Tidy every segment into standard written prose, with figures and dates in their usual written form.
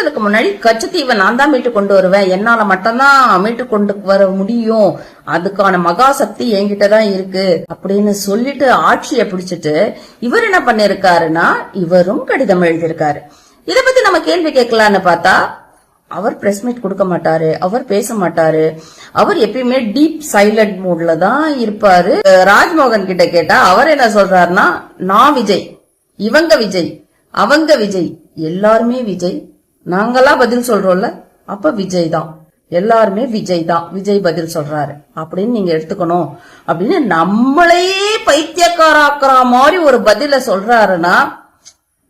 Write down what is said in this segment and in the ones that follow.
தேர்தலுக்கு முன்னாடி கச்சத்தீவை நான் தான் மீட்டு கொண்டு வருவேன், என்னால மட்டும்தான் மீட்டு கொண்டு வர முடியும், அதுக்கான மகாசக்தி என்கிட்டதான் இருக்கு அப்படின்னு சொல்லிட்டு ஆட்சியை பிடிச்சிட்டு இவர் என்ன பண்ணிருக்காருன்னா இவரும் கடிதம் எழுதியிருக்காரு. இத பத்தி நம்ம கேள்வி கேட்கலான்னு பார்த்தா அவர் பிரஸ் மீட் கொடுக்க மாட்டாரு, அவர் பேச மாட்டாரு, அவர் எப்பயுமே டீப் சைலண்ட் மூட்ல தான் இருப்பாரு. ராஜ்மோகன் கிட்ட கேட்டா அவர் என்ன சொல்றாருன்னா, நான் விஜய், இவங்க விஜய், அவங்க விஜய், எல்லாருமே விஜய், நாங்களா பதில் சொல்றோம்ல அப்ப விஜய் தான், எல்லாருமே விஜய் தான், விஜய் பதில் சொல்றாரு அப்படின்னு நீங்க எடுத்துக்கணும் அப்படின்னு நம்மளையே பைத்தியக்காராக்குற மாதிரி ஒரு பதில சொல்றாருன்னா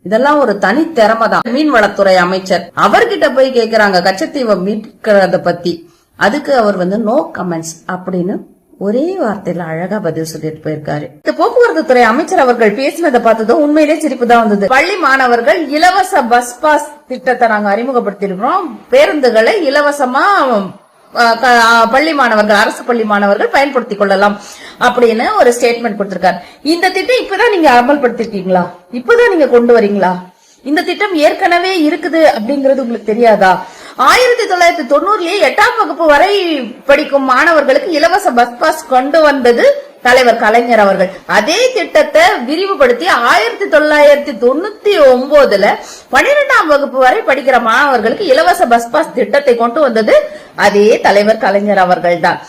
இதெல்லாம் ஒரு தனி திறமை தான். மீன்வளத்துறை அமைச்சர் அவர்கிட்ட போய் கேக்குறாங்க கச்சத்தீவை மீட்கிறத பத்தி, அதுக்கு அவர் நோ கமெண்ட்ஸ் அப்படின்னு ஒரே வார்த்தையில அழகா பதில் சொல்லிட்டு போயிருக்காரு. இந்த போக்குவரத்து துறை அமைச்சர் அவர்கள் பேசினதை பார்த்ததும் உண்மையிலே சிரிப்பு தான் வந்தது. பள்ளி மாணவர்கள் இலவச பஸ் பாஸ் திட்டத்தை நாங்க அறிமுகப்படுத்தி இருக்கிறோம், பேருந்துகளை இலவசமா பள்ளி மாணவர்கள், அரசு பள்ளி மாணவர்கள் பயன்படுத்திக் கொள்ளலாம் அப்படின்னு ஒரு ஸ்டேட்மெண்ட் கொடுத்திருக்காரு. இந்த திட்டம் இப்பதான் நீங்க அமல்படுத்திருக்கீங்களா, இப்பதான் நீங்க கொண்டு வரீங்களா? இந்த திட்டம் ஏற்கனவே இருக்குது அப்படிங்கறது உங்களுக்கு தெரியாதா? 1990 8ஆம் வகுப்பு வரை படிக்கும் மாணவர்களுக்கு இலவச பஸ் பாஸ் கொண்டு வந்தது தலைவர் கலைஞர் அவர்கள். அதே திட்டத்தை விரிவுபடுத்தி 1999 12ஆம் வகுப்பு வரை படிக்கிற மாணவர்களுக்கு இலவச பஸ் பாஸ் திட்டத்தை கொண்டு வந்தது அதே தலைவர் கலைஞர் அவர்கள் தான்.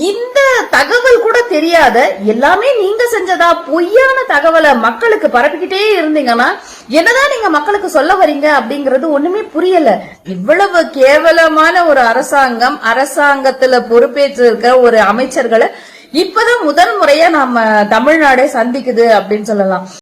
இந்த தகவல் கூட தெரியாத, எல்லாமே நீங்க செஞ்சதா பொய்யான தகவலை மக்களுக்கு பரப்பிக்கிட்டே இருந்தீங்கன்னா என்னதான் நீங்க மக்களுக்கு சொல்ல வரீங்க அப்படிங்கறது ஒண்ணுமே புரியல. இவ்வளவு கேவலமான ஒரு அரசாங்கம், அரசாங்கத்துல பொறுப்பேற்று இருக்கிற ஒரு அமைச்சர்களை இப்பதான் முதல் முறையா நம்ம தமிழ்நாடே சந்திக்குது அப்படின்னு சொல்லலாம்.